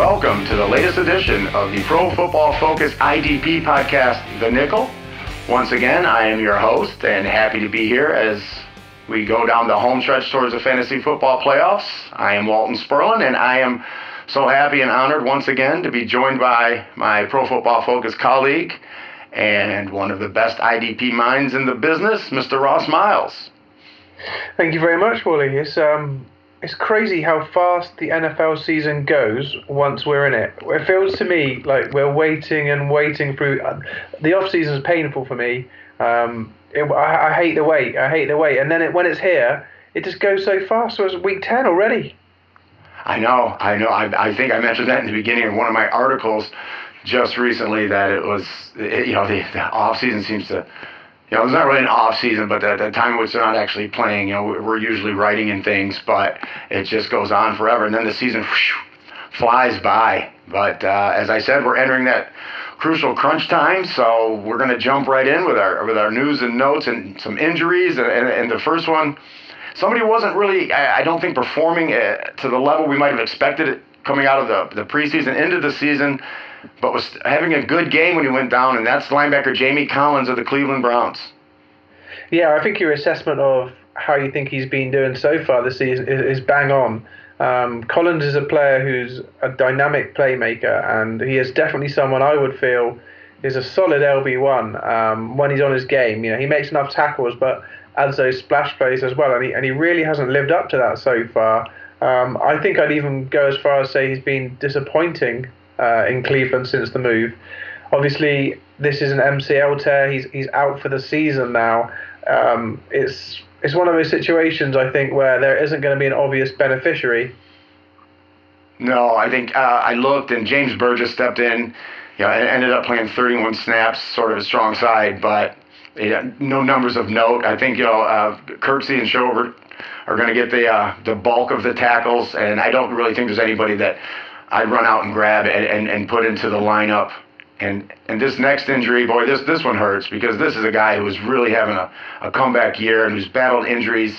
Welcome to the latest edition of the Pro Football Focus IDP podcast, The Nickel. Once again, I am your host and happy to be here as we go down the home stretch towards the fantasy football playoffs. I am Walton Spurlin, and I am so happy and honored once again to be joined by my Pro Football Focus colleague and one of the best IDP minds in the business, Mr. Ross Miles. Thank you very much, Wally. It's crazy how fast the NFL season goes once we're in it. It feels to me like we're waiting through. The off season is painful for me. I hate the wait. And then when it's here, it just goes so fast. So it's week 10 already. I know. I think I mentioned that in the beginning of one of my articles just recently that it was, the off season seems to. It's not really an off season, but the time in which they're not actually playing, we're usually writing and things, but it just goes on forever. And then the season flies by. But as I said, we're entering that crucial crunch time, so we're going to jump right in with our news and notes and some injuries. And the first one, somebody wasn't really, I don't think, performing to the level we might have expected it coming out of the preseason into the season, but was having a good game when he went down, and that's linebacker Jamie Collins of the Cleveland Browns. Yeah, I think your assessment of how you think he's been doing so far this season is bang on. Collins is a player who's a dynamic playmaker, and he is definitely someone I would feel is a solid LB1 when he's on his game. He makes enough tackles, but adds those splash plays as well, and he really hasn't lived up to that so far. I think I'd even go as far as say he's been disappointing in Cleveland since the move. Obviously, this is an MCL tear. He's out for the season now. It's one of those situations, I think, where there isn't going to be an obvious beneficiary. No, I think I looked, and James Burgess stepped in. And ended up playing 31 snaps, sort of a strong side, but no numbers of note. I think Kirksey and Chauvert are going to get the bulk of the tackles, and I don't really think there's anybody that I'd run out and grab and put into the lineup. And this next injury, boy, this one hurts because this is a guy who was really having a comeback year and who's battled injuries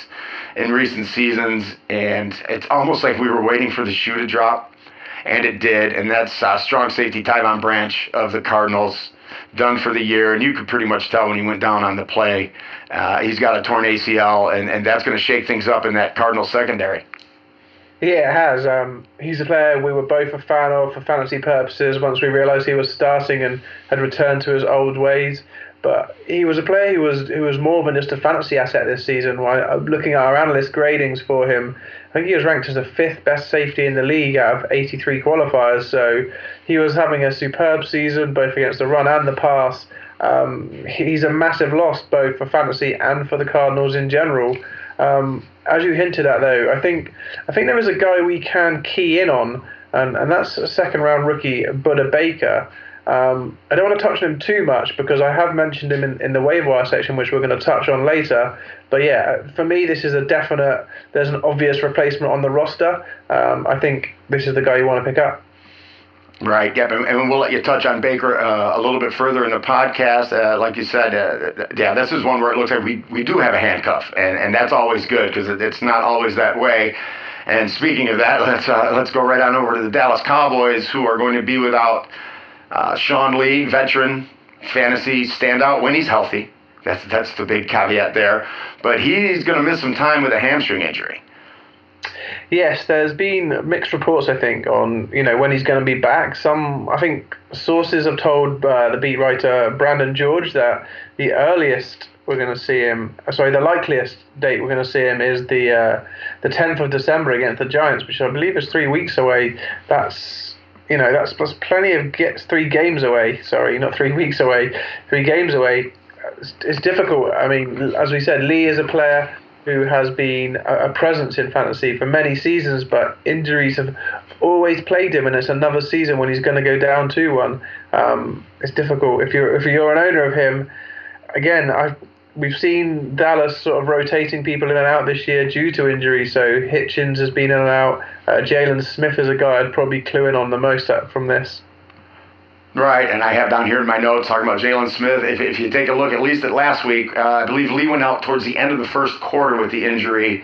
in recent seasons. And it's almost like we were waiting for the shoe to drop, and it did. And that's strong safety Tyvon Branch of the Cardinals, done for the year. And you could pretty much tell when he went down on the play. He's got a torn ACL, and that's going to shake things up in that Cardinals secondary. Yeah, it has. He's a player we were both a fan of for fantasy purposes once we realised he was starting and had returned to his old ways. But he was a player who was more than just a fantasy asset this season. Looking at our analyst gradings for him, I think he was ranked as the 5th best safety in the league out of 83 qualifiers. So he was having a superb season, both against the run and the pass. He's a massive loss both for fantasy and for the Cardinals in general. As you hinted at, though, I think there is a guy we can key in on, and that's a second-round rookie, Buda Baker. I don't want to touch on him too much because I have mentioned him in the waiver wire section, which we're going to touch on later. But yeah, for me, this is a definite. There's an obvious replacement on the roster. I think this is the guy you want to pick up. Right, yep, and we'll let you touch on Baker a little bit further in the podcast. Like you said, this is one where it looks like we do have a handcuff, and that's always good because it's not always that way. And speaking of that, let's go right on over to the Dallas Cowboys, who are going to be without Sean Lee, veteran fantasy standout when he's healthy. That's the big caveat there. But he's going to miss some time with a hamstring injury. Yes, there's been mixed reports, I think, on when he's going to be back. I think sources have told the beat writer Brandon George that the likeliest date we're going to see him is the 10th of December against the Giants, which I believe is 3 weeks away. That's plenty of 3 games away. Sorry, not 3 weeks away. 3 games away. It's difficult. I mean, as we said, Lee is a player who has been a presence in fantasy for many seasons, but injuries have always plagued him, and it's another season when he's going to go down 2-1. It's difficult. If you're an owner of him, again, we've seen Dallas sort of rotating people in and out this year due to injury. So Hitchens has been in and out. Jalen Smith is a guy I'd probably clue in on the most from this. Right, and I have down here in my notes talking about Jalen Smith. If you take a look at least at last week, I believe Lee went out towards the end of the first quarter with the injury,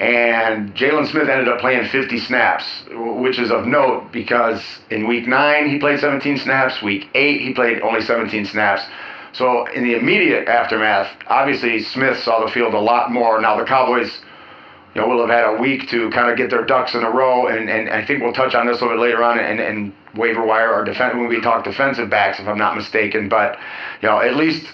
And Jalen Smith ended up playing 50 snaps, which is of note because in week 9 he played 17 snaps, week 8 he played only 17 snaps. So in the immediate aftermath, obviously Smith saw the field a lot more. Now the Cowboys, will have had a week to kind of get their ducks in a row, and I think we'll touch on this a little bit later on and waiver wire or defense when we talk defensive backs, if I'm not mistaken. But at least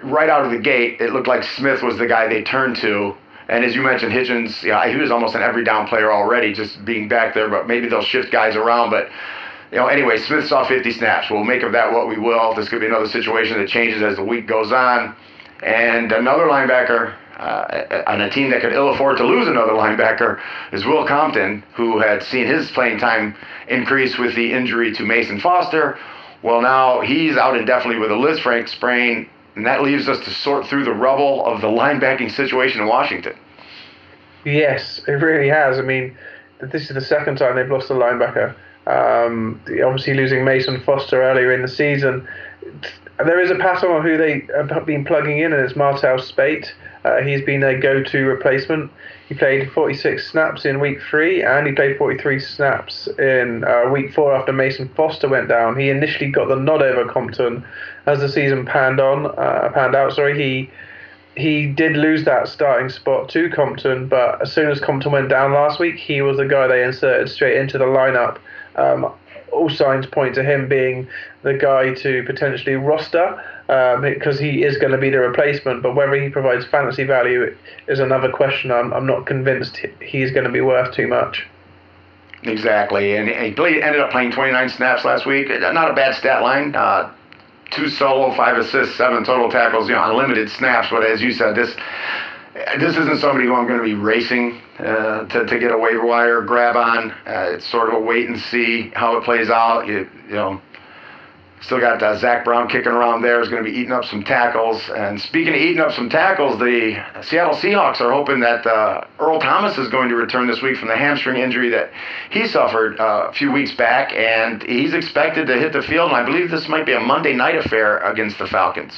right out of the gate, it looked like Smith was the guy they turned to. And as you mentioned, Hitchens, he was almost an every down player already, just being back there. But maybe they'll shift guys around. But anyway, Smith saw 50 snaps. We'll make of that what we will. This could be another situation that changes as the week goes on. And another linebacker on a team that could ill afford to lose another linebacker is Will Compton, who had seen his playing time increase with the injury to Mason Foster. Well, now he's out indefinitely with a Lisfranc sprain, and that leaves us to sort through the rubble of the linebacking situation in Washington. Yes, it really has. I mean, this is the second time they've lost a linebacker. Obviously losing Mason Foster earlier in the season. There is a pattern on who they have been plugging in, and it's Martel Spate. He's been their go-to replacement. He played 46 snaps in week 3, and he played 43 snaps in week 4 after Mason Foster went down. He initially got the nod over Compton as the season panned out. He did lose that starting spot to Compton, but as soon as Compton went down last week, he was the guy they inserted straight into the lineup. All signs point to him being the guy to potentially roster because he is going to be the replacement, but whether he provides fantasy value is another question. I'm not convinced he's going to be worth too much. Exactly, and he ended up playing 29 snaps last week. Not a bad stat line. 2 solo, 5 assists, 7 total tackles, unlimited snaps. But as you said, this isn't somebody who I'm going to be racing to get a waiver wire grab on. It's sort of a wait and see how it plays out. Still got Zach Brown kicking around there. Is going to be eating up some tackles. And speaking of eating up some tackles, the Seattle Seahawks are hoping that Earl Thomas is going to return this week from the hamstring injury that he suffered a few weeks back. And he's expected to hit the field. And I believe this might be a Monday night affair against the Falcons.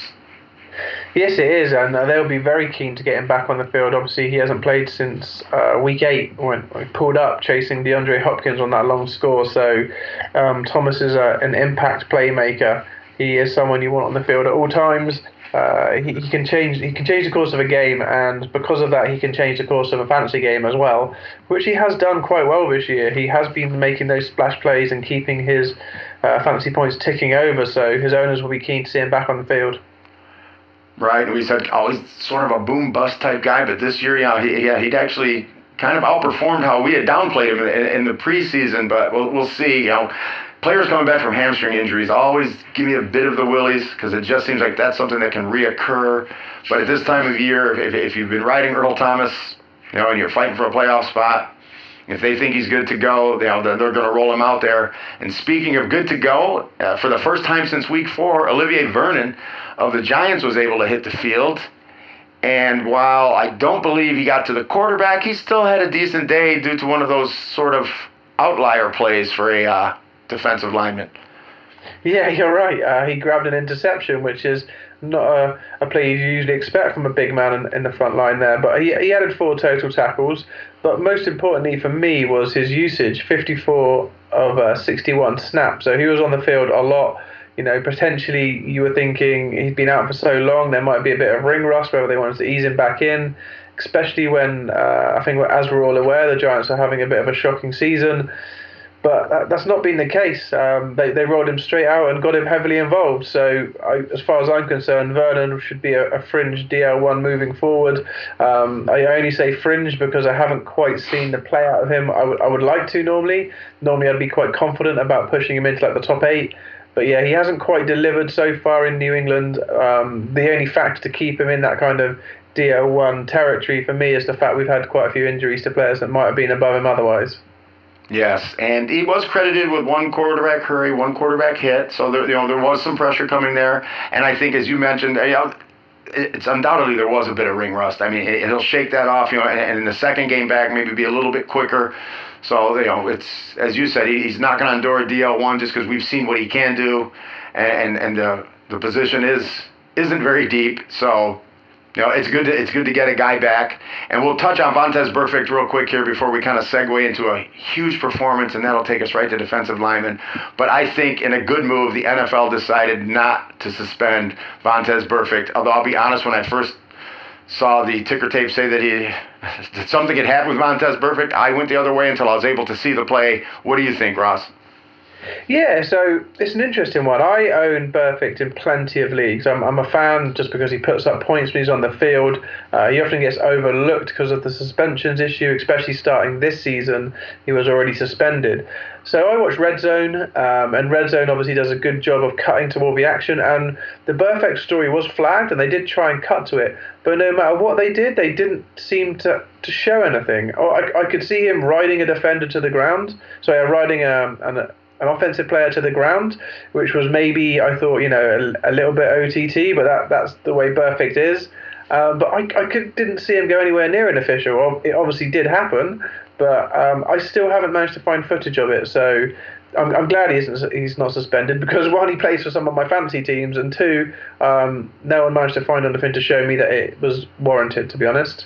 Yes, it is, and they'll be very keen to get him back on the field. Obviously, he hasn't played since week 8 when he pulled up chasing DeAndre Hopkins on that long score. So Thomas is an impact playmaker. He is someone you want on the field at all times. He can change the course of a game, and because of that, he can change the course of a fantasy game as well, which he has done quite well this year. He has been making those splash plays and keeping his fantasy points ticking over. So his owners will be keen to see him back on the field. Right, and we said, he's sort of a boom-bust type guy, but this year, he'd actually kind of outperformed how we had downplayed him in the preseason, but we'll see. Players coming back from hamstring injuries always give me a bit of the willies because it just seems like that's something that can reoccur. But at this time of year, if you've been riding Earl Thomas, and you're fighting for a playoff spot, if they think he's good to go, they're going to roll him out there. And speaking of good to go, for the first time since week 4, Olivier Vernon of the Giants was able to hit the field. And while I don't believe he got to the quarterback, he still had a decent day due to one of those sort of outlier plays for a defensive lineman. Yeah, you're right. He grabbed an interception, which is not a play you usually expect from a big man in the front line there. But he added 4 total tackles. But most importantly for me was his usage, 54 of 61 snaps. So he was on the field a lot. Potentially you were thinking he's been out for so long, there might be a bit of ring rust, whether they wanted to ease him back in, especially when, I think as we're all aware, the Giants are having a bit of a shocking season. But that's not been the case. They rolled him straight out and got him heavily involved. So as far as I'm concerned, Vernon should be a fringe DL1 moving forward. I only say fringe because I haven't quite seen the play out of him I would like to normally. Normally I'd be quite confident about pushing him into the top 8. But yeah, he hasn't quite delivered so far in New England. The only factor to keep him in that kind of DL1 territory for me is the fact we've had quite a few injuries to players that might have been above him otherwise. Yes, and he was credited with 1 quarterback hurry, 1 quarterback hit, so there was some pressure coming there. And I think, as you mentioned, it's undoubtedly there was a bit of ring rust. I mean, he'll shake that off, and in the second game back, maybe be a little bit quicker. So, it's, as you said, he's not going to endure a DL1 just because we've seen what he can do, and the position isn't very deep. So, It's good to get a guy back, and we'll touch on Vontaze Burfict real quick here before we kind of segue into a huge performance, and that'll take us right to defensive lineman. But I think in a good move, the NFL decided not to suspend Vontaze Burfict. Although I'll be honest, when I first saw the ticker tape say that something had happened with Vontaze Burfict, I went the other way until I was able to see the play. What do you think, Ross? Yeah, so it's an interesting one. I own Burfict in plenty of leagues. I'm a fan just because he puts up points when he's on the field. He often gets overlooked because of the suspensions issue, especially starting this season. He was already suspended. So I watch Red Zone, and Red Zone obviously does a good job of cutting to all the action. And the Burfict story was flagged, and they did try and cut to it. But no matter what they didn't seem to show anything. I could see him riding a defender to the ground. So riding an offensive player to the ground, which was maybe, I thought, a little bit OTT, but that's the way Burfict is. But I didn't see him go anywhere near an official. It obviously did happen, but I still haven't managed to find footage of it. So I'm glad he's not suspended, because one, he plays for some of my fantasy teams, and two, no one managed to find anything to show me that it was warranted, to be honest.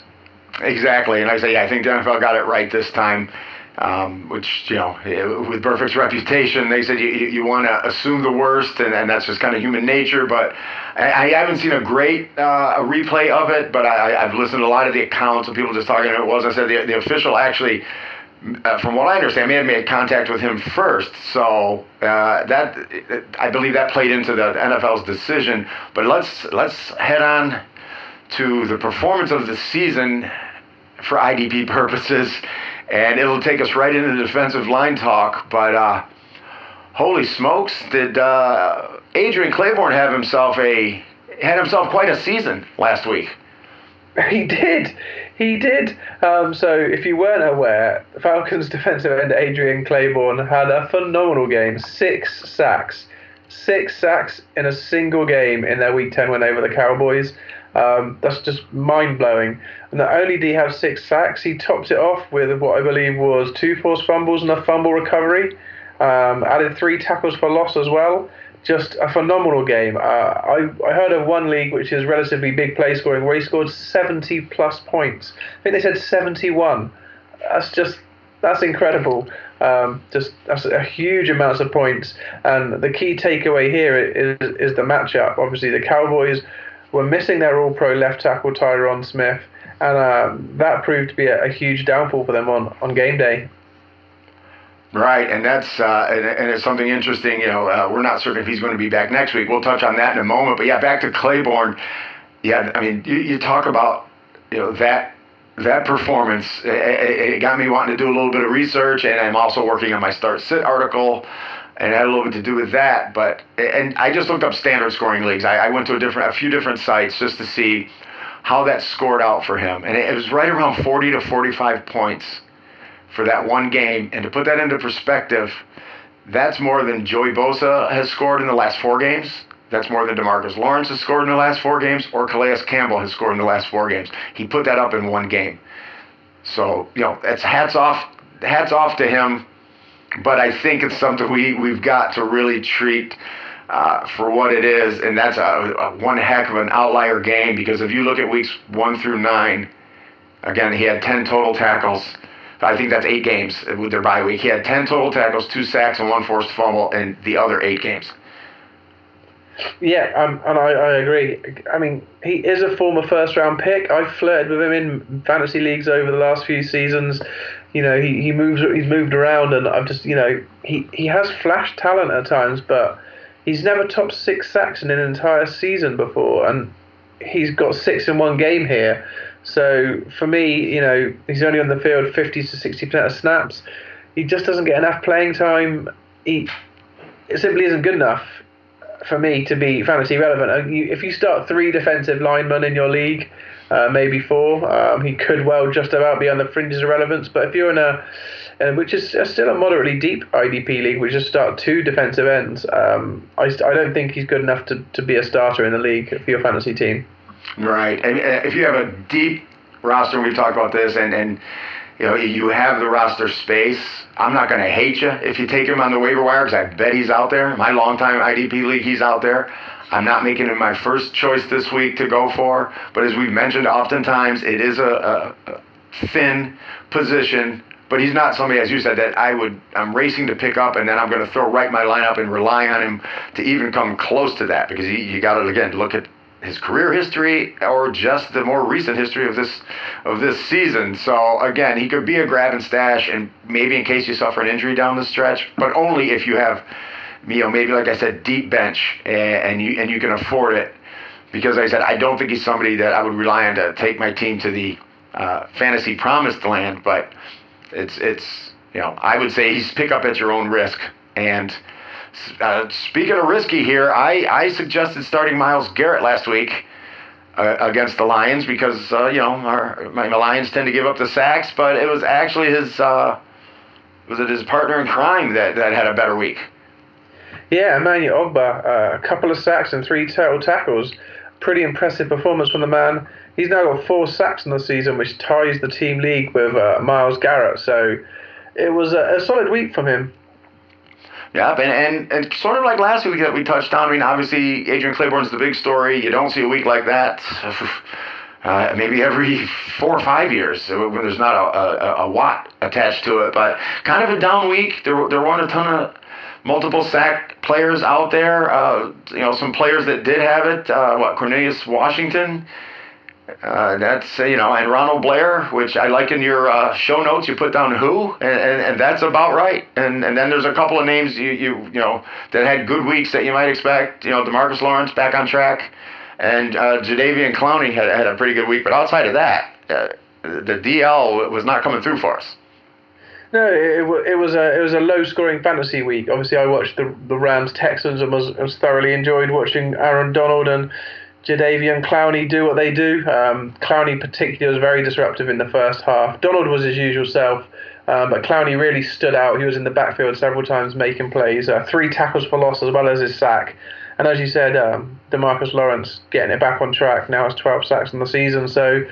Exactly, and I think the NFL got it right this time. Which, with Burfict's reputation, they said you want to assume the worst, and that's just kind of human nature. But I haven't seen a great a replay of it, but I've listened to a lot of the accounts of people just talking about it. Was I said the official actually, from what I understand, may have made contact with him first. So that I believe that played into the NFL's decision. But let's head on to the performance of the season for IDP purposes. And it'll take us right into the defensive line talk. But holy smokes, did Adrian Clayborn had himself quite a season last week? He did. So if you weren't aware, Falcons defensive end Adrian Clayborn had a phenomenal game. 6 sacks. 6 sacks in a single game in their Week 10 win over the Cowboys. That's just mind-blowing. And not only did he have 6 sacks, he topped it off with what I believe was 2 forced fumbles and a fumble recovery. Added 3 tackles for loss as well. Just a phenomenal game. I heard of one league, which is relatively big play scoring, where he scored 70-plus points. I think they said 71. That's incredible. That's a huge amount of points. And the key takeaway here is the matchup. Obviously, the Cowboys were missing their all-pro left tackle Tyron Smith, and that proved to be a huge downfall for them on game day. Right, and that's and it's something interesting. We're not certain if he's going to be back next week. We'll touch on that in a moment. But yeah, back to Clayborn. Yeah, I mean, you talk about that performance. It got me wanting to do a little bit of research, and I'm also working on my Start Sit article. And it had a little bit to do with that, and I just looked up standard scoring leagues. I went to a few different sites just to see how that scored out for him, and it was right around 40 to 45 points for that one game. And to put that into perspective, that's more than Joey Bosa has scored in the last 4 games. That's more than DeMarcus Lawrence has scored in the last 4 games, or Calais Campbell has scored in the last 4 games. He put that up in one game. So it's hats off to him. But I think it's something we've got to really treat for what it is, and that's a one heck of an outlier game, because if you look at weeks 1 through 9, again, he had 10 total tackles. I think that's 8 games with their bye week. He had 10 total tackles, 2 sacks, and 1 forced fumble in the other 8 games. Yeah, and I agree. I mean, he is a former first-round pick. I've flirted with him in fantasy leagues over the last few seasons. He's moved around, and I've just, he has flash talent at times, but he's never topped 6 sacks in an entire season before, and he's got 6 in one game here. So for me, he's only on the field 50 to 60% of snaps. He just doesn't get enough playing time. It simply isn't good enough for me to be fantasy relevant. If you start 3 defensive linemen in your league, maybe 4, he could well just about be on the fringes of relevance. But if you're in which is still a moderately deep IDP league, which just start 2 defensive ends, I don't think he's good enough to be a starter in the league for your fantasy team. Right, and if you have a deep roster, and we've talked about this, and you have the roster space, I'm not going to hate you if you take him on the waiver wire, because I bet he's out there. My longtime IDP league, he's out there. I'm not making him my first choice this week to go for, but as we've mentioned oftentimes, it is a thin position, but he's not somebody, as you said, that I'm racing to pick up and then I'm going to throw right in my lineup and rely on him to even come close to that, because you got to, again, look at his career history or just the more recent history of this season. So again, he could be a grab and stash, and maybe in case you suffer an injury down the stretch, but only if you have, maybe like I said, deep bench and you can afford it. Because like I said, I don't think he's somebody that I would rely on to take my team to the fantasy promised land, but it's I would say he's pick up at your own risk. And speaking of risky here, I suggested starting Myles Garrett last week against the Lions because my Lions tend to give up the sacks, but it was actually his partner in crime that had a better week. Yeah, Emmanuel Ogba, a couple of sacks and 3 total tackles. Pretty impressive performance from the man. He's now got 4 sacks in the season, which ties the team league with Myles Garrett. So it was a solid week from him. Yeah, and sort of like last week that we touched on, I mean, obviously Adrian Clayborn's the big story. You don't see a week like that maybe every 4 or 5 years when there's not a Watt attached to it. But kind of a down week. There weren't a ton of multiple sack players out there. Some players that did have it. Cornelius Washington. And Ronald Blair, which I like in your show notes. You put down who, and that's about right. And then there's a couple of names you that had good weeks that you might expect. DeMarcus Lawrence back on track, and Jadeveon Clowney had a pretty good week. But outside of that, the DL was not coming through for us. No, it was a low scoring fantasy week. Obviously, I watched the Rams Texans and was thoroughly enjoyed watching Aaron Donald and Jadeveon Clowney do what they do. Clowney particularly was very disruptive in the first half. Donald was his usual self, but Clowney really stood out. He was in the backfield several times making plays. 3 tackles for loss as well as his sack. And as you said, DeMarcus Lawrence getting it back on track. Now has 12 sacks in the season. So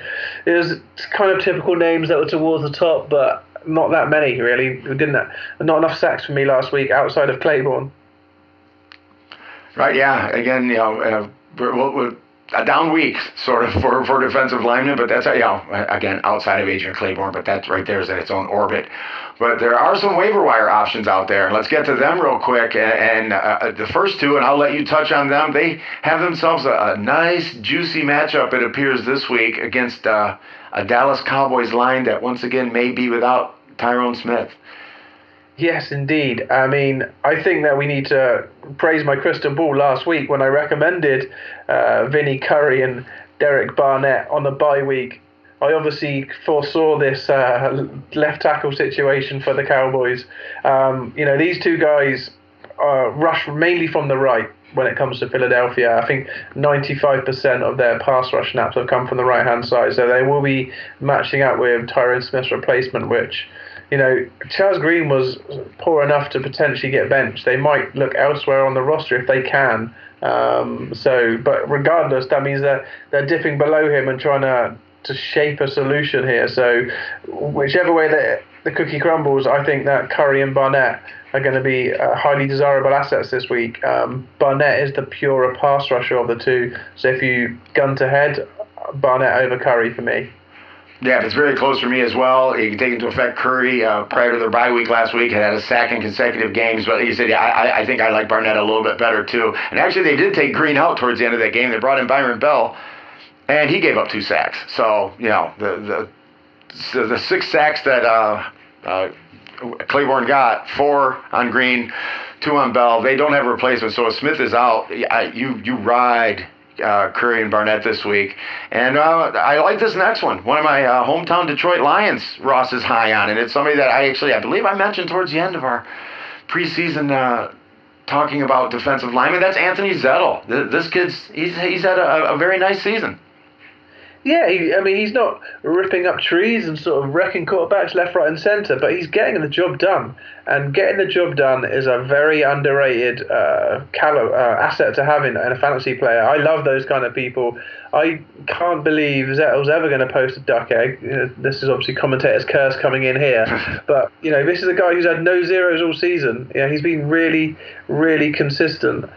it was kind of typical names that were towards the top, but not that many really. Not enough sacks for me last week outside of Clayborn. Right. Yeah. Again, we're a down week sort of for defensive linemen, but that's again outside of Adrian Clayborn, but that right there is in its own orbit. But there are some waiver wire options out there, and let's get to them real quick. And the first two, and I'll let you touch on them. They have themselves a nice juicy matchup, it appears, this week against a Dallas Cowboys line that once again may be without Tyrone Smith. Yes, indeed. I mean, I think that we need to praise my crystal ball last week when I recommended Vinny Curry and Derek Barnett on the bye week. I obviously foresaw this left tackle situation for the Cowboys. These two guys rush mainly from the right when it comes to Philadelphia. I think 95% of their pass rush snaps have come from the right-hand side, so they will be matching up with Tyrone Smith's replacement, which, Charles Green was poor enough to potentially get benched. They might look elsewhere on the roster if they can. But regardless, that means they're dipping below him and trying to shape a solution here. So whichever way the cookie crumbles, I think that Curry and Barnett are going to be highly desirable assets this week. Barnett is the purer pass rusher of the two. So if you gun to head, Barnett over Curry for me. Yeah, it's very close for me as well. You can take into effect Curry prior to their bye week last week had a sack in consecutive games, but he said, I think I like Barnett a little bit better too. And actually, they did take Green out towards the end of that game. They brought in Byron Bell, and he gave up 2 sacks. So the 6 sacks that Clayborn got, 4 on Green, 2 on Bell. They don't have a replacement, so if Smith is out, you ride Curry and Barnett this week. And I like this next one. One of my hometown Detroit Lions, Ross is high on, and it's somebody that I believe I mentioned towards the end of our preseason talking about defensive linemen. That's Anthony Zettel. This kid's he's had a very nice season. Yeah, he's not ripping up trees and sort of wrecking quarterbacks left, right, and centre, but he's getting the job done. And getting the job done is a very underrated asset to have in a fantasy player. I love those kind of people. I can't believe Zettel's ever going to post a duck egg. This is obviously commentator's curse coming in here. But, this is a guy who's had no zeros all season. He's been really, really consistent.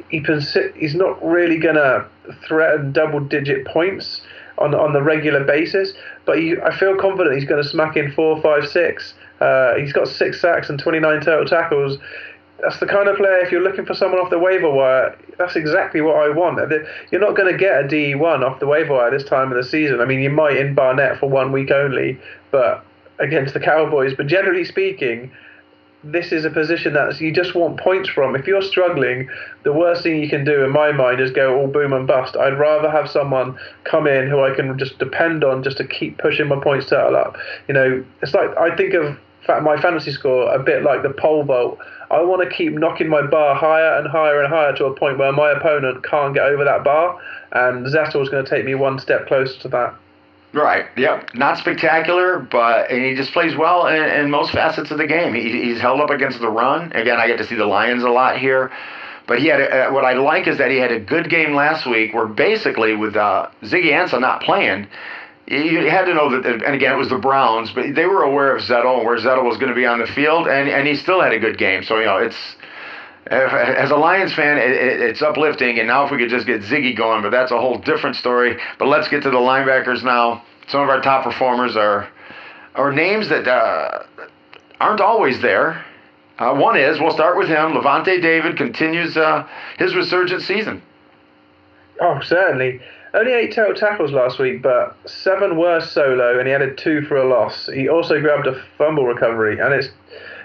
He's not really going to threaten double-digit points on the regular basis, but I feel confident he's going to smack in 4, 5, 6. He's got 6 sacks and 29 total tackles. That's the kind of player, if you're looking for someone off the waiver wire, that's exactly what I want. You're not going to get a DE1 off the waiver wire this time of the season. I mean, you might in Barnett for 1 week only, but against the Cowboys. But generally speaking, this is a position that you just want points from. If you're struggling, the worst thing you can do, in my mind, is go all boom and bust. I'd rather have someone come in who I can just depend on just to keep pushing my points total up. It's like I think of my fantasy score a bit like the pole vault. I want to keep knocking my bar higher and higher and higher to a point where my opponent can't get over that bar, and Zettel's going to take me one step closer to that. Right. Yep. Not spectacular, and he just plays well in most facets of the game. He's held up against the run. Again, I get to see the Lions a lot here. But he had what I like is that he had a good game last week where basically with Ziggy Ansah not playing, you had to know that, and again, it was the Browns, but they were aware of Zettel and where Zettel was going to be on the field, and he still had a good game. So, as a Lions fan, it's uplifting, and now if we could just get Ziggy going, but that's a whole different story. But let's get to the linebackers now. Some of our top performers are names that aren't always there. We'll start with him. Levante David continues his resurgent season. Oh, certainly. Only 8 total tackles last week, but 7 were solo, and he added 2 for a loss. He also grabbed a fumble recovery, and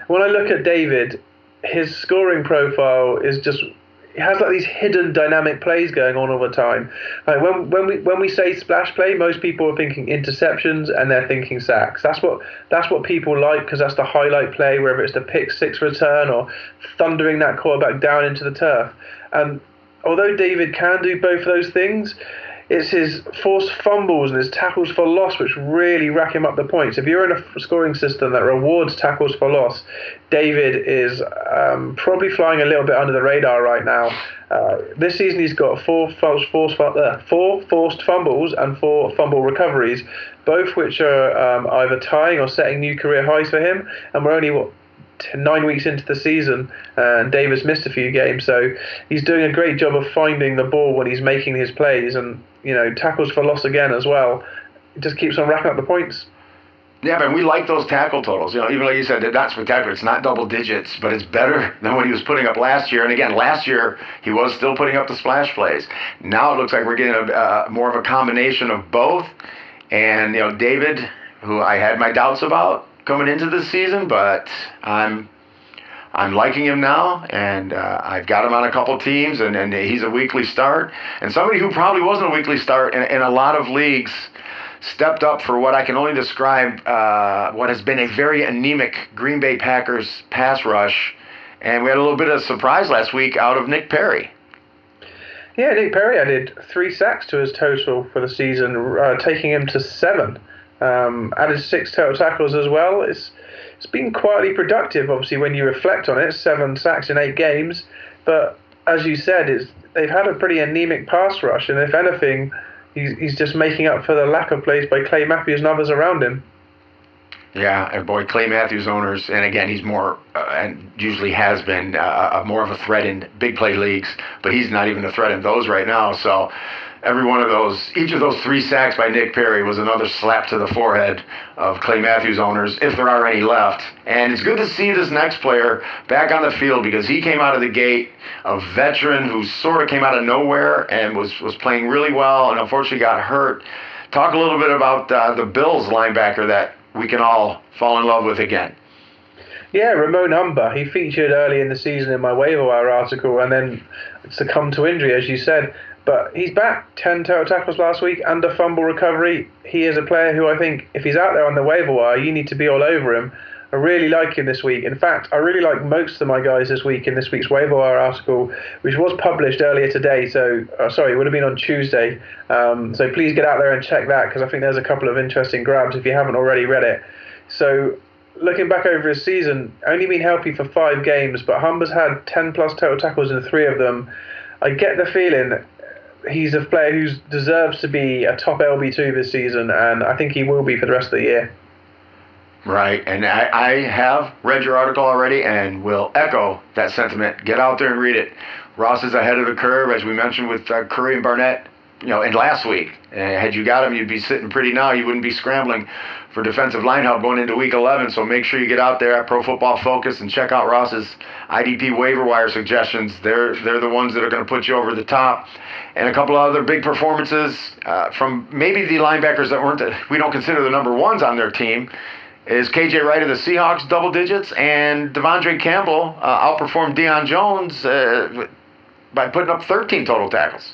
when I look at David, his scoring profile is just, he has like these hidden dynamic plays going on all the time. Like when we say splash play, most people are thinking interceptions and they're thinking sacks. That's what people like, because that's the highlight play, whether it's the pick 6 return or thundering that quarterback down into the turf. And although David can do both of those things, it's his forced fumbles and his tackles for loss which really rack him up the points. If you're in a scoring system that rewards tackles for loss, David is probably flying a little bit under the radar right now. This season he's got 4 forced fumbles and 4 fumble recoveries, both which are either tying or setting new career highs for him. And we're only 9 weeks into the season, and Davis missed a few games, so he's doing a great job of finding the ball when he's making his plays, and tackles for loss again as well. It just keeps on racking up the points. Yeah, but we like those tackle totals. Even like you said, they're not spectacular. It's not double digits, but it's better than what he was putting up last year. And again, last year he was still putting up the splash plays. Now it looks like we're getting more of a combination of both. And David, who I had my doubts about coming into this season, but I'm liking him now, and I've got him on a couple teams, and he's a weekly start. And somebody who probably wasn't a weekly start in a lot of leagues stepped up for what I can only describe what has been a very anemic Green Bay Packers pass rush. And we had a little bit of surprise last week out of Nick Perry. Yeah, Nick Perry added 3 sacks to his total for the season, taking him to 7. Added 6 total tackles as well. It's been quietly productive, obviously, when you reflect on it. 7 sacks in 8 games. But as you said, they've had a pretty anemic pass rush, and if anything, he's just making up for the lack of plays by Clay Matthews and others around him. Yeah, and boy, Clay Matthews owners, and again, he's more, and usually has been, more of a threat in big play leagues, but he's not even a threat in those right now. So each of those 3 sacks by Nick Perry was another slap to the forehead of Clay Matthews owners, if there are any left. And it's good to see this next player back on the field, because he came out of the gate a veteran who sort of came out of nowhere and was playing really well, and unfortunately got hurt. Talk a little bit about the Bills linebacker that we can all fall in love with again. Yeah, Ramon Humber. He featured early in the season in my waiver wire article and then succumbed to injury, as you said. But he's back. 10 total tackles last week and a fumble recovery. He is a player who I think, if he's out there on the waiver wire, you need to be all over him. I really like him this week. In fact, I really like most of my guys this week in this week's waiver wire article, which was published earlier today. So, it would have been on Tuesday. So please get out there and check that, because I think there's a couple of interesting grabs if you haven't already read it. So, looking back over his season, only been healthy for 5 games, but Humber's had 10 plus total tackles in 3 of them. I get the feeling he's a player who deserves to be a top LB2 this season, and I think he will be for the rest of the year. Right, and I have read your article already and will echo that sentiment. Get out there and read it. Ross is ahead of the curve, as we mentioned with Curry and Barnett, in last week. Had you got him, you'd be sitting pretty now. You wouldn't be scrambling for defensive line help going into Week 11. So make sure you get out there at Pro Football Focus and check out Ross's IDP waiver wire suggestions. They're the ones that are going to put you over the top. And a couple of other big performances from maybe the linebackers that we don't consider the number ones on their team. Is KJ Wright of the Seahawks double digits, and Devondre Campbell outperformed Deion Jones by putting up 13 total tackles.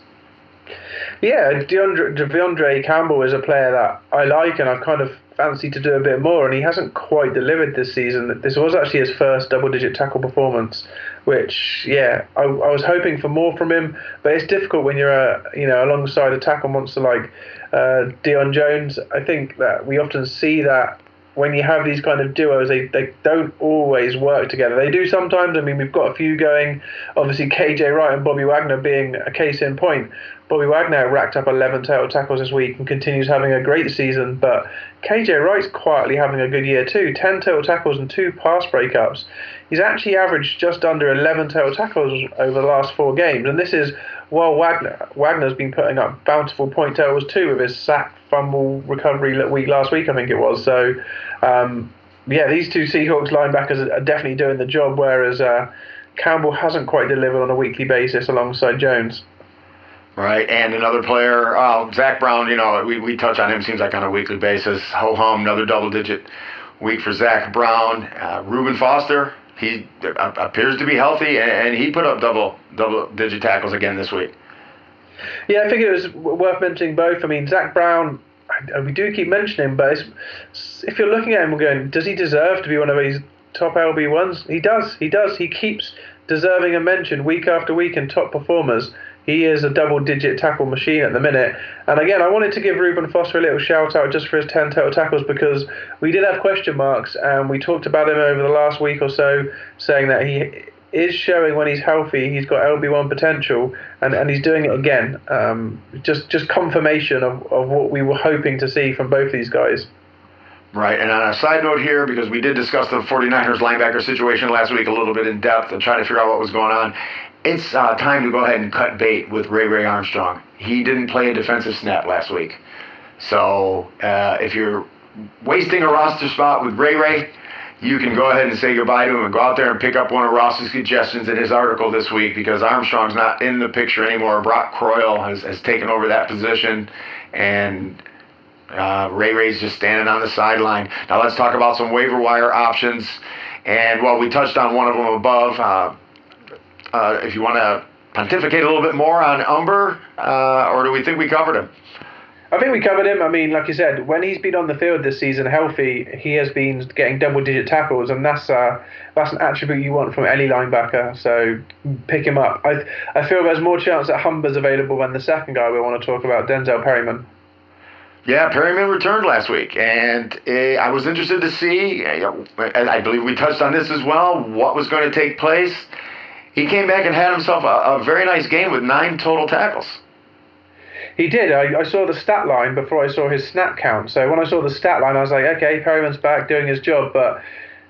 Yeah, Devondre Campbell is a player that I like, and I've kind of fancied to do a bit more, and he hasn't quite delivered this season. This was actually his first double-digit tackle performance, which, I was hoping for more from him, but it's difficult when you're, alongside a tackle monster like Deion Jones. I think that we often see that when you have these kind of duos, they don't always work together. They do sometimes. I mean, we've got a few going. Obviously, KJ Wright and Bobby Wagner being a case in point. Bobby Wagner racked up 11 total tackles this week and continues having a great season. But KJ Wright's quietly having a good year too. 10 total tackles and 2 pass breakups. He's actually averaged just under 11 total tackles over the last 4 games. And this is while Wagner's been putting up bountiful point totals too with his sack, fumble, recovery week last week, I think it was. So, these two Seahawks linebackers are definitely doing the job, whereas Campbell hasn't quite delivered on a weekly basis alongside Jones. Right, and another player, Zach Brown, we touch on him, seems like on a weekly basis. Ho-hum, another double-digit week for Zach Brown. Reuben Foster, he appears to be healthy, and he put up double-digit tackles again this week. Yeah, I think it was worth mentioning both. I mean, Zach Brown, we do keep mentioning him, but if you're looking at him and going, does he deserve to be one of these top LB1s? He does. He keeps deserving a mention week after week in top performers. He is a double-digit tackle machine at the minute. And again, I wanted to give Reuben Foster a little shout-out just for his 10 total tackles, because we did have question marks, and we talked about him over the last week or so, saying that he is showing when he's healthy, he's got LB1 potential, and he's doing it again. Just confirmation of what we were hoping to see from both these guys. Right, and on a side note here, because we did discuss the 49ers linebacker situation last week a little bit in depth and trying to figure out what was going on, it's time to go ahead and cut bait with Ray Armstrong. He didn't play a defensive snap last week. So if you're wasting a roster spot with Ray, you can go ahead and say goodbye to him and go out there and pick up one of Ross's suggestions in his article this week, because Armstrong's not in the picture anymore. Brock Croyle has taken over that position, and Ray's just standing on the sideline. Now let's talk about some waiver wire options. And, we touched on one of them above. If you want to pontificate a little bit more on Umber, or do we think we covered him? I think we covered him. I mean, like you said, when he's been on the field this season healthy, he has been getting double-digit tackles, and that's an attribute you want from any linebacker. So pick him up. I feel there's more chance that Humber's available than the second guy we want to talk about, Denzel Perryman. Yeah, Perryman returned last week, and I was interested to see, and I believe we touched on this as well, what was going to take place. He came back and had himself a very nice game with 9 total tackles. He did. I saw the stat line before I saw his snap count. So when I saw the stat line, I was like, okay, Perryman's back doing his job. But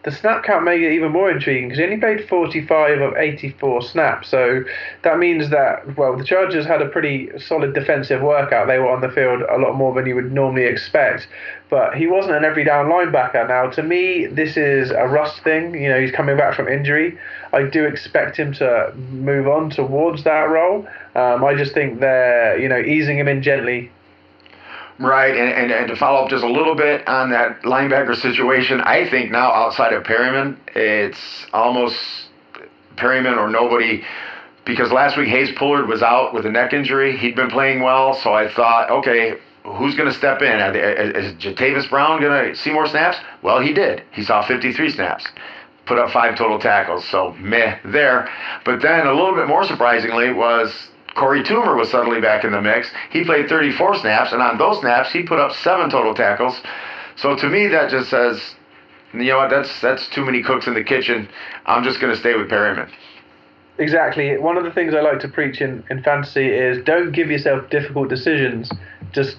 the snap count made it even more intriguing, because he only played 45 of 84 snaps. So that means that, the Chargers had a pretty solid defensive workout. They were on the field a lot more than you would normally expect. But he wasn't an every down linebacker. Now, to me, this is a rust thing. He's coming back from injury. I do expect him to move on towards that role. I just think they're, easing him in gently. Right, and to follow up just a little bit on that linebacker situation, I think now outside of Perryman, it's almost Perryman or nobody, because last week Hayes Pullard was out with a neck injury. He'd been playing well, so I thought, okay, who's going to step in? Is Jatavis Brown going to see more snaps? Well, he did. He saw 53 snaps. Put up 5 total tackles, so meh there. But then a little bit more surprisingly was Corey Toomer was suddenly back in the mix. He played 34 snaps, and on those snaps, he put up 7 total tackles. So to me, that just says, you know what, that's too many cooks in the kitchen. I'm just going to stay with Perryman. Exactly. One of the things I like to preach in fantasy is don't give yourself difficult decisions. Just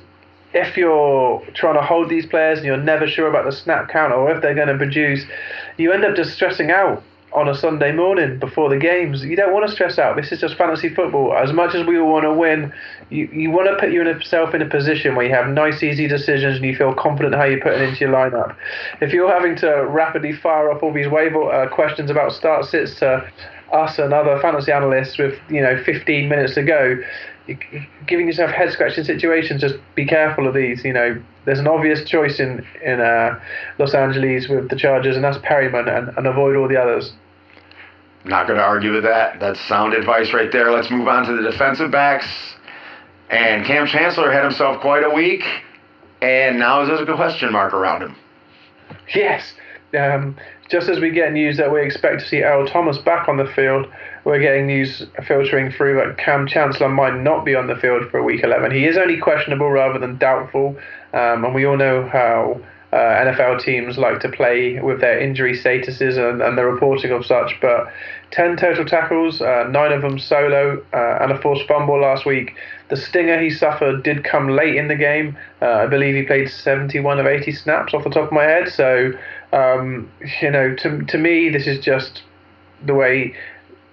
if you're trying to hold these players and you're never sure about the snap count or if they're going to produce, you end up just stressing out on a Sunday morning before the games. You don't want to stress out. This is just fantasy football. As much as we all want to win, you want to put yourself in a position where you have nice, easy decisions and you feel confident how you put it into your lineup. If you're having to rapidly fire off all these waiver questions about start sits to us and other fantasy analysts with 15 minutes to go, you're giving yourself head scratching situations. Just be careful of these. There's an obvious choice in Los Angeles with the Chargers, and that's Perryman, and avoid all the others. Not going to argue with that. That's sound advice right there. Let's move on to the defensive backs. And Cam Chancellor had himself quite a week, and now there's a question mark around him. Yes. Just as we get news that we expect to see Earl Thomas back on the field, we're getting news filtering through that Cam Chancellor might not be on the field for week 11. He is only questionable rather than doubtful, and we all know how NFL teams like to play with their injury statuses and the reporting of such. But 10 total tackles, 9 of them solo, and a forced fumble last week. The stinger he suffered did come late in the game. I believe he played 71 of 80 snaps off the top of my head. So, to me, this is just the way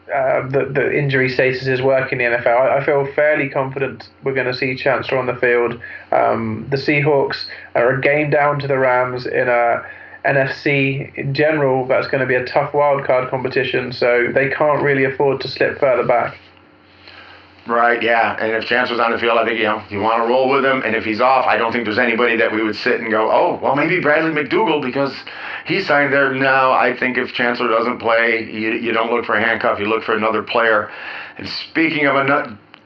the injury status is working in the NFL. I feel fairly confident we're going to see Chancellor on the field. The Seahawks are a game down to the Rams in a NFC in general. That's going to be a tough wildcard competition, so they can't really afford to slip further back. Right, yeah. And if Chancellor's on the field, I think, you want to roll with him. And if he's off, I don't think there's anybody that we would sit and go, oh, well, maybe Bradley McDougald because he signed there. No, I think if Chancellor doesn't play, you don't look for a handcuff. You look for another player. And speaking of,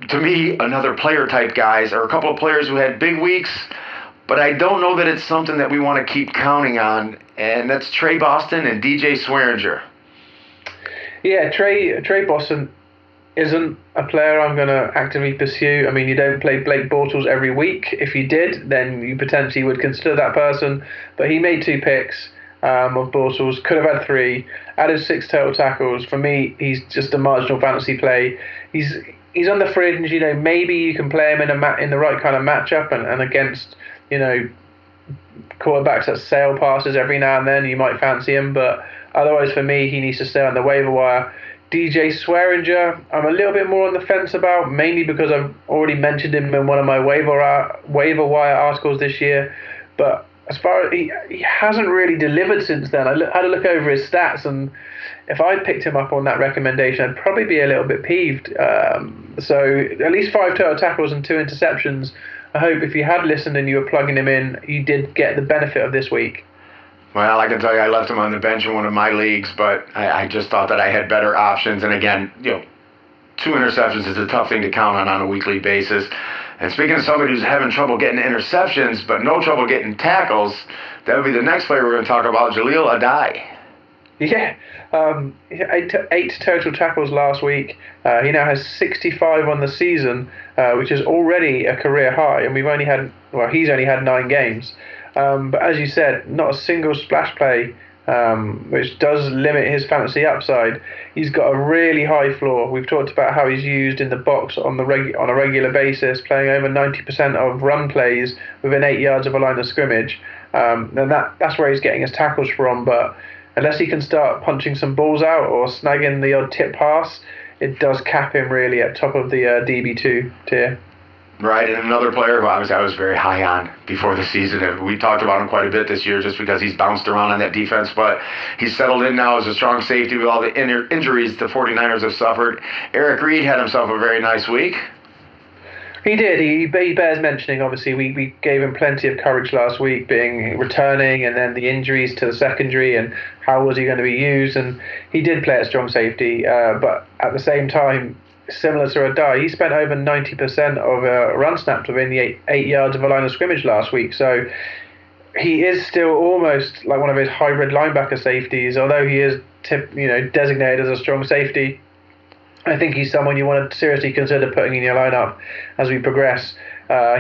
to me, another player type guys, are a couple of players who had big weeks, but I don't know that it's something that we want to keep counting on. And that's Trey Boston and DJ Swearinger. Yeah, Trey Boston isn't a player I'm going to actively pursue. I mean, you don't play Blake Bortles every week. If you did, then you potentially would consider that person. But he made 2 picks of Bortles, could have had 3, added 6 total tackles. For me, he's just a marginal fantasy play. He's on the fringe. Maybe you can play him in the right kind of matchup and against quarterbacks that sail passes every now and then. You might fancy him, but otherwise, for me, he needs to stay on the waiver wire. DJ Swearinger, I'm a little bit more on the fence about, mainly because I've already mentioned him in one of my waiver wire articles this year. But as far as he hasn't really delivered since then. I had a look over his stats, and if I picked him up on that recommendation, I'd probably be a little bit peeved. So at least 5 total tackles and 2 interceptions. I hope if you had listened and you were plugging him in, you did get the benefit of this week. Well, I can tell you I left him on the bench in one of my leagues, but I just thought that I had better options. And again, 2 interceptions is a tough thing to count on a weekly basis. And speaking of somebody who's having trouble getting interceptions, but no trouble getting tackles, that would be the next player we're going to talk about, Jaleel Adai. Yeah, 8 total tackles last week. He now has 65 on the season, which is already a career high. And he's only had 9 games. But as you said, not a single splash play, which does limit his fantasy upside. He's got a really high floor. We've talked about how he's used in the box on a regular basis, playing over 90% of run plays within 8 yards of a line of scrimmage. And that's where he's getting his tackles from. But unless he can start punching some balls out or snagging the odd tip pass, it does cap him really at top of the DB2 tier. Right, and another player who I was very high on before the season, and we talked about him quite a bit this year just because he's bounced around on that defense, but he's settled in now as a strong safety with all the injuries the 49ers have suffered. Eric Reed had himself a very nice week. He did. He bears mentioning, obviously. We gave him plenty of courage last week, being returning and then the injuries to the secondary and how was he going to be used, and he did play at strong safety, but at the same time, similar to Adai, he spent over 90% of run snaps within the 8 yards of a line of scrimmage last week. So he is still almost like one of his hybrid linebacker safeties, although he is designated as a strong safety. I think he's someone you want to seriously consider putting in your lineup as we progress.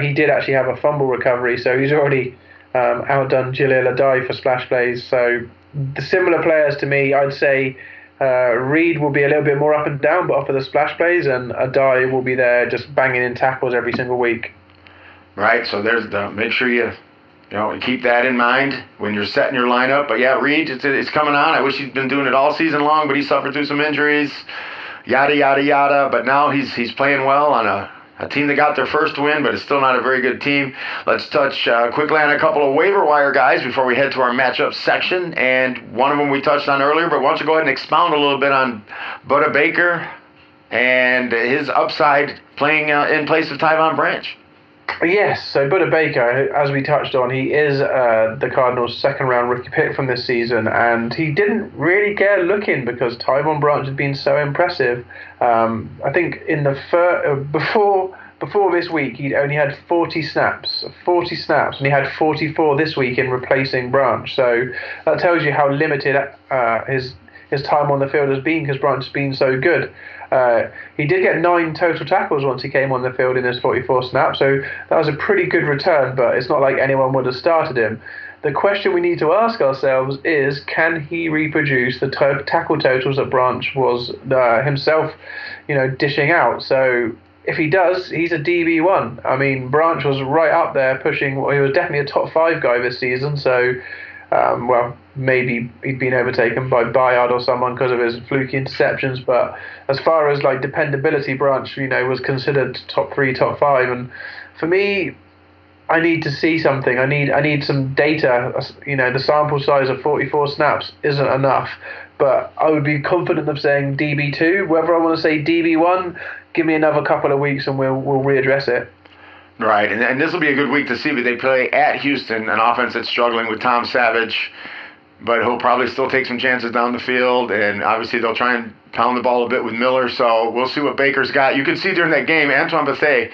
He did actually have a fumble recovery, so he's already outdone Jaleel Adai for splash plays. So the similar players to me, I'd say Reed will be a little bit more up and down, but offer the splash plays, and Adai will be there just banging in tackles every single week. right? So there's the make sure you keep that in mind when you're setting your lineup. But yeah, Reed, it's coming on. I wish he'd been doing it all season long, but he suffered through some injuries, yada yada yada. But now he's playing well on a team that got their first win, but it's still not a very good team. Let's touch quickly on a couple of waiver wire guys before we head to our matchup section. And one of them we touched on earlier, but why don't you go ahead and expound a little bit on Budda Baker and his upside playing in place of Tyvon Branch. Yes, so Budda Baker, as we touched on, he is the Cardinals' second-round rookie pick from this season, and he didn't really get a look in because Tyvon Branch had been so impressive. I think in the before this week, he'd only had 40 snaps, and he had 44 this week in replacing Branch. So that tells you how limited his time on the field has been because Branch has been so good. He did get 9 total tackles once he came on the field in his 44 snaps, so that was a pretty good return, but it's not like anyone would have started him. The question we need to ask ourselves is, can he reproduce the tackle totals that Branch was himself, dishing out? So if he does, he's a DB1. I mean, Branch was right up there pushing, he was definitely a top 5 guy this season, so maybe he'd been overtaken by Bayard or someone because of his fluky interceptions, but as far as dependability, Branch, was considered top 3, top 5, and for me, I need to see something. I need some data. The sample size of 44 snaps isn't enough, but I would be confident of saying DB2. Whether I want to say DB1, give me another couple of weeks and we'll readdress it. Right, and this will be a good week to see, but they play at Houston, an offense that's struggling with Tom Savage, but he'll probably still take some chances down the field, and obviously they'll try and pound the ball a bit with Miller, so we'll see what Baker's got. You could see during that game, Antoine Bethea,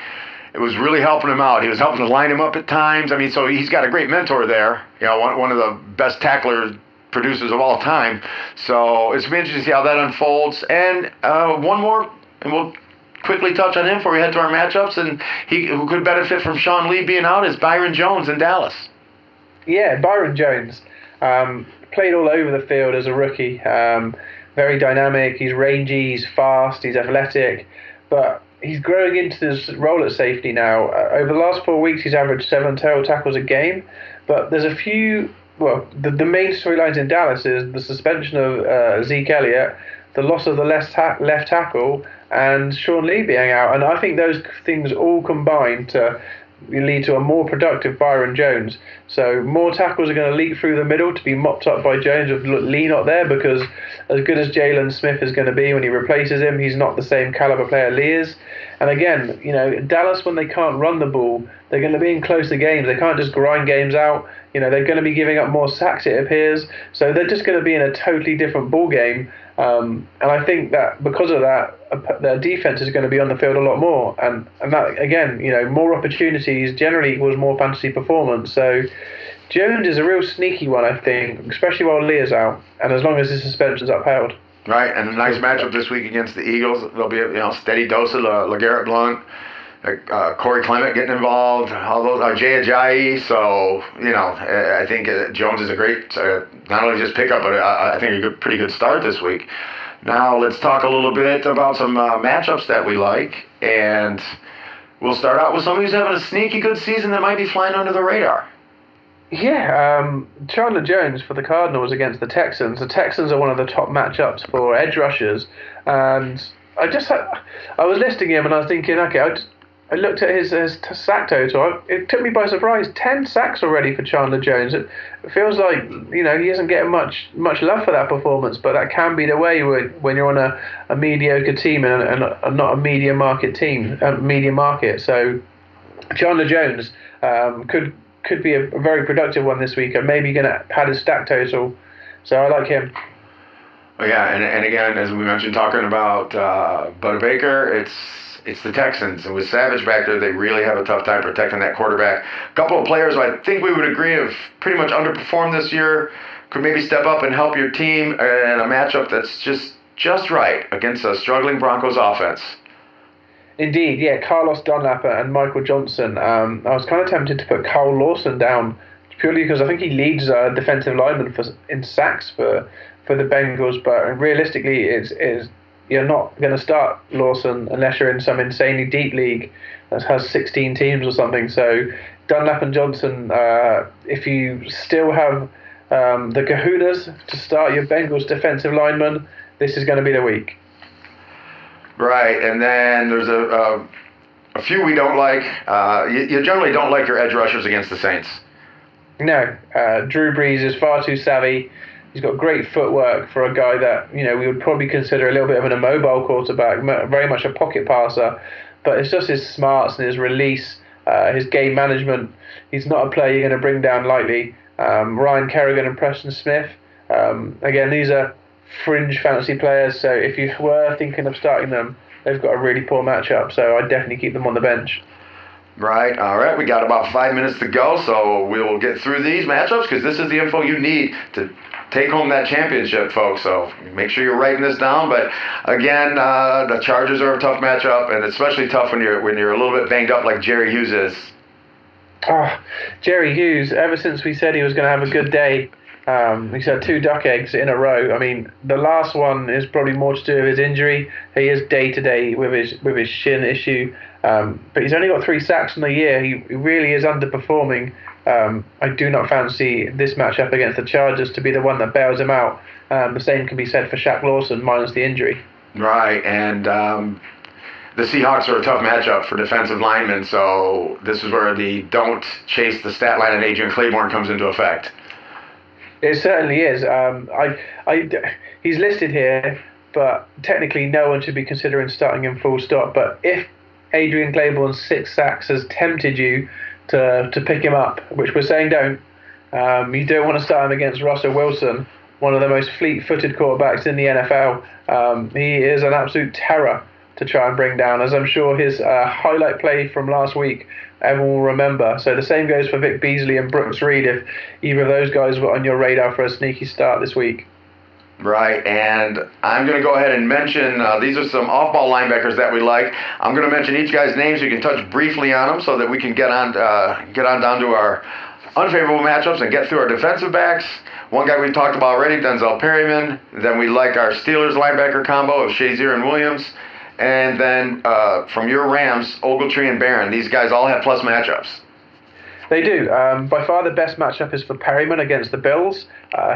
it was really helping him out. He was helping to line him up at times. I mean, so he's got a great mentor there, one of the best tackler producers of all time, so it's been interesting to see how that unfolds. And one more, and we'll quickly touch on him before we head to our matchups, and who could benefit from Sean Lee being out is Byron Jones in Dallas. Yeah, Byron Jones played all over the field as a rookie. Very dynamic, he's rangy, he's fast, he's athletic, but he's growing into this role at safety now. Over the last 4 weeks, he's averaged 7 total tackles a game, but there's a few, the main storylines in Dallas is the suspension of Zeke Elliott, the loss of the left tackle, and Sean Lee being out. And I think those things all combine to lead to a more productive Byron Jones. So more tackles are going to leak through the middle to be mopped up by Jones with Lee not there, because as good as Jalen Smith is going to be when he replaces him, he's not the same caliber player Lee is. And again, Dallas, when they can't run the ball, they're going to be in closer games. They can't just grind games out. They're going to be giving up more sacks, it appears. So they're just going to be in a totally different ball game. And I think that because of that, their defense is going to be on the field a lot more. And that, again, more opportunities generally equals more fantasy performance. So Jones is a real sneaky one, I think, especially while Lee is out, and as long as his suspension is upheld. Right, and a nice matchup this week against the Eagles. There'll be a steady dose of LeGarrette Blount, Corey Clement getting involved, all those, Jay Ajayi. So, I think Jones is a great, not only just pickup, but I think a pretty good start this week. Now let's talk a little bit about some matchups that we like, and we'll start out with somebody who's having a sneaky good season that might be flying under the radar. Yeah, Chandler Jones for the Cardinals against the Texans. The Texans are one of the top matchups for edge rushers, and I was listing him and I was thinking, okay, I looked at his sack total. It took me by surprise. 10 sacks already for Chandler Jones. It feels like he isn't getting much love for that performance, but that can be the way when you're on a mediocre team and not a media market team, media market. So Chandler Jones could be a very productive one this week, and maybe going to pad his stack total. So I like him. Well, yeah, and again, as we mentioned, talking about Budda Baker, it's the Texans, and with Savage back there, they really have a tough time protecting that quarterback. A couple of players who I think we would agree have pretty much underperformed this year could maybe step up and help your team in a matchup that's just right against a struggling Broncos offense. Indeed, yeah, Carlos Dunlap and Michael Johnson. I was kind of tempted to put Carl Lawson down purely because I think he leads defensive linemen in sacks for the Bengals, but realistically, you're not going to start Lawson unless you're in some insanely deep league that has 16 teams or something. So Dunlap and Johnson, if you still have the kahunas to start your Bengals defensive lineman, this is going to be the week. Right, and then there's a few we don't like. You generally don't like your edge rushers against the Saints. No, Drew Brees is far too savvy. He's got great footwork for a guy that we would probably consider a little bit of an immobile quarterback, very much a pocket passer. But it's just his smarts and his release, his game management. He's not a player you're going to bring down lightly. Ryan Kerrigan and Preston Smith. Again, these are fringe fantasy players, so if you were thinking of starting them, they've got a really poor matchup, so I'd definitely keep them on the bench. Right, all right, we got about 5 minutes to go, so we will get through these matchups because this is the info you need to take home that championship, folks, so make sure you're writing this down. But again, the Chargers are a tough matchup, and especially tough when you're a little bit banged up like Jerry Hughes is. Jerry Hughes, ever since we said he was going to have a good day, he's had 2 duck eggs in a row. I mean, the last one is probably more to do with his injury. He is day-to-day with his shin issue, but he's only got 3 sacks in the year. He really is underperforming. I do not fancy this matchup against the Chargers to be the one that bails him out. The same can be said for Shaq Lawson, minus the injury. Right, and the Seahawks are a tough matchup for defensive linemen, so this is where the don't chase the stat line of Adrian Clayborn comes into effect. It certainly is. He's listed here, but technically no one should be considering starting him full stop. But if Adrian Clayborn's 6 sacks has tempted you to pick him up, which we're saying don't, you don't want to start him against Russell Wilson, one of the most fleet-footed quarterbacks in the NFL. He is an absolute terror to try and bring down, as I'm sure his highlight play from last week everyone will remember. So the same goes for Vic Beasley and Brooks Reed if either of those guys were on your radar for a sneaky start this week. Right, and I'm going to go ahead and mention, these are some off-ball linebackers that we like. I'm going to mention each guy's name so you can touch briefly on them so that we can get on down to our unfavorable matchups and get through our defensive backs. One guy we talked about already, Denzel Perryman. Then we like our Steelers linebacker combo of Shazier and Williams. And then from your Rams, Ogletree and Barron. These guys all have plus matchups. They do. By far the best matchup is for Perryman against the Bills.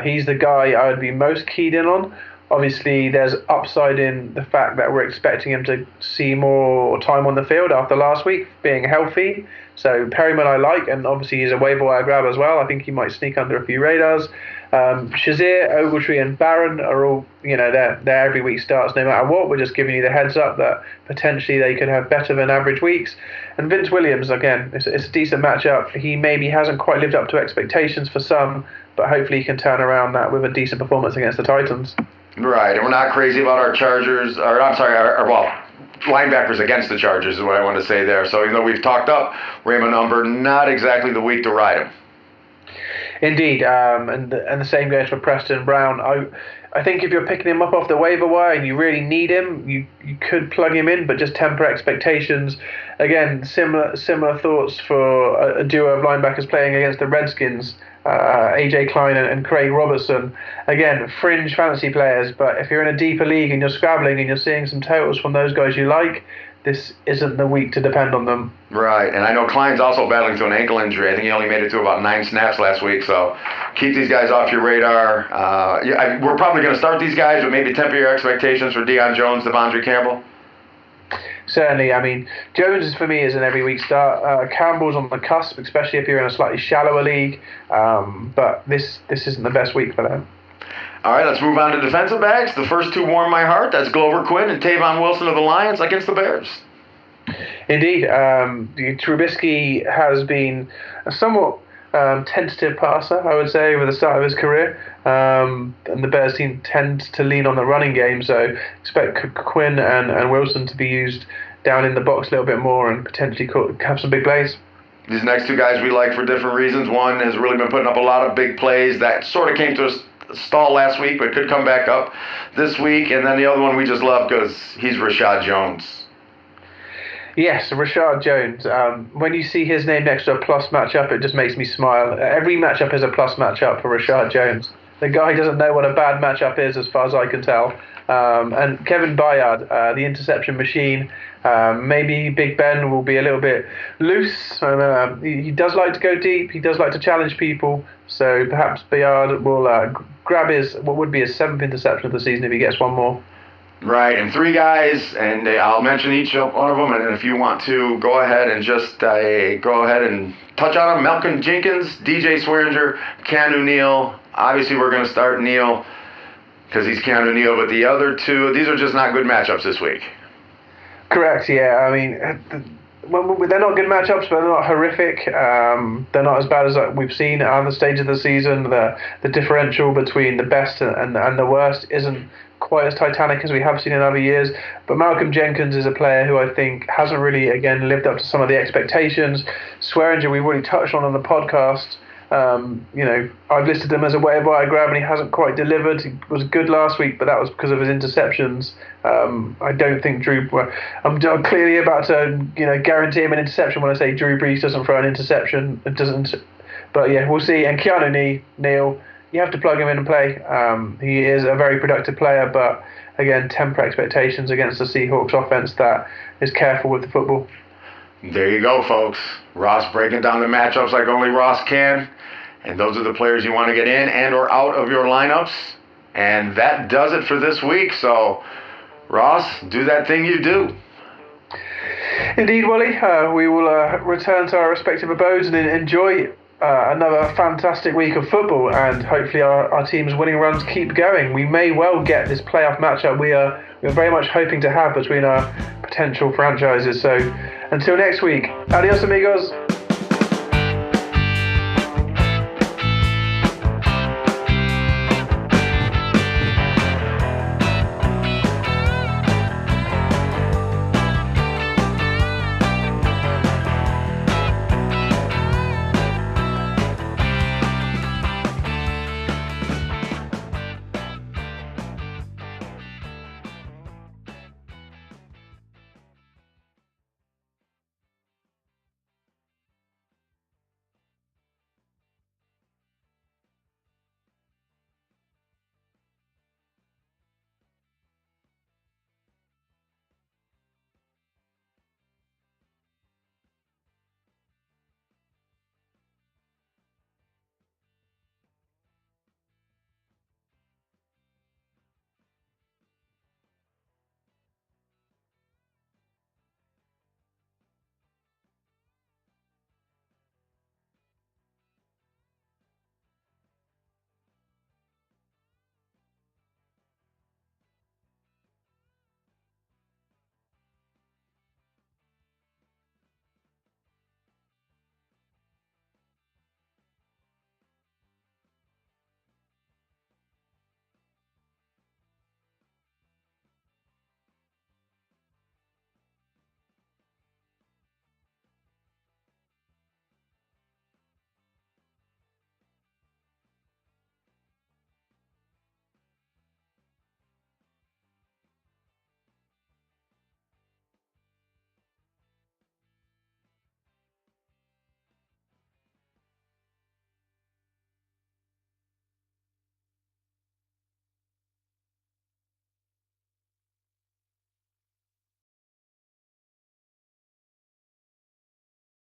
He's the guy I would be most keyed in on. Obviously, there's upside in the fact that we're expecting him to see more time on the field after last week, being healthy. So Perryman I like, and obviously he's a waiver wire grab as well. I think he might sneak under a few radars. Shazier, Ogletree, and Barron are all, they're every week starts no matter what. We're just giving you the heads up that potentially they could have better than average weeks. And Vince Williams, again, it's a decent matchup. He maybe hasn't quite lived up to expectations for some, but hopefully he can turn around that with a decent performance against the Titans. Right, and we're not crazy about our Chargers, or I'm sorry, linebackers against the Chargers is what I want to say there. So even though we've talked up Raymond Umber, not exactly the week to ride him. Indeed, and the same goes for Preston Brown. I think if you're picking him up off the waiver wire and you really need him, you could plug him in, but just temper expectations. Again, similar thoughts for a duo of linebackers playing against the Redskins, AJ Klein and Craig Robertson. Again, fringe fantasy players, but if you're in a deeper league and you're scrabbling and you're seeing some totals from those guys you like, this isn't the week to depend on them. Right, and I know Klein's also battling through an ankle injury. I think he only made it to about 9 snaps last week, so keep these guys off your radar. We're probably going to start these guys, but maybe temper your expectations for Deion Jones, Devondre Campbell. Certainly, I mean, Jones for me is an every week start. Campbell's on the cusp, especially if you're in a slightly shallower league, but this isn't the best week for them. All right, let's move on to defensive backs. The first 2 warm my heart. That's Glover Quinn and Tyvon Wilson of the Lions against the Bears. Indeed. Trubisky has been a somewhat tentative passer, I would say, over the start of his career. And the Bears team tends to lean on the running game, so expect Quinn and Wilson to be used down in the box a little bit more and potentially have some big plays. These next 2 guys we like for different reasons. One has really been putting up a lot of big plays that sort of came to us stall last week, but could come back up this week. And then the other one we just love because he's Rashad Jones. Yes, Rashad Jones. When you see his name next to a plus matchup, it just makes me smile. Every matchup is a plus matchup for Rashad Jones. The guy doesn't know what a bad matchup is, as far as I can tell. And Kevin Byard, the interception machine. Maybe Big Ben will be a little bit loose. And, he does like to go deep. He does like to challenge people. So perhaps Byard will grab what would be his 7th interception of the season if he gets one more. Right, and 3 guys, and I'll mention each one of them, and if you want to, go ahead and just go ahead and touch on them. Malcolm Jenkins, DJ Swearinger, Keanu Neal. Obviously, we're going to start Neal because he's Keanu Neal, but the other 2, these are just not good matchups this week. Correct, yeah. I mean, they're not good matchups, but they're not horrific. They're not as bad as we've seen on the stage of the season. The differential between the best and the worst isn't quite as titanic as we have seen in other years. But Malcolm Jenkins is a player who I think hasn't really, again, lived up to some of the expectations. Swearinger, we've already touched on the podcast. I've listed him as a waiver wire grab, and he hasn't quite delivered. He was good last week, but that was because of his interceptions. I don't think I'm clearly about to, guarantee him an interception when I say Drew Brees doesn't throw an interception. It doesn't, but yeah, we'll see. And Keanu Neal, you have to plug him in and play. He is a very productive player, but again, temper expectations against the Seahawks offense that is careful with the football. There you go, folks. Ross breaking down the matchups like only Ross can. And those are the players you want to get in and or out of your lineups. And that does it for this week. So, Ross, do that thing you do. Indeed, Wally. We will return to our respective abodes and enjoy another fantastic week of football. And hopefully our team's winning runs keep going. We may well get this playoff matchup we're very much hoping to have between our potential franchises. So, until next week, adios amigos.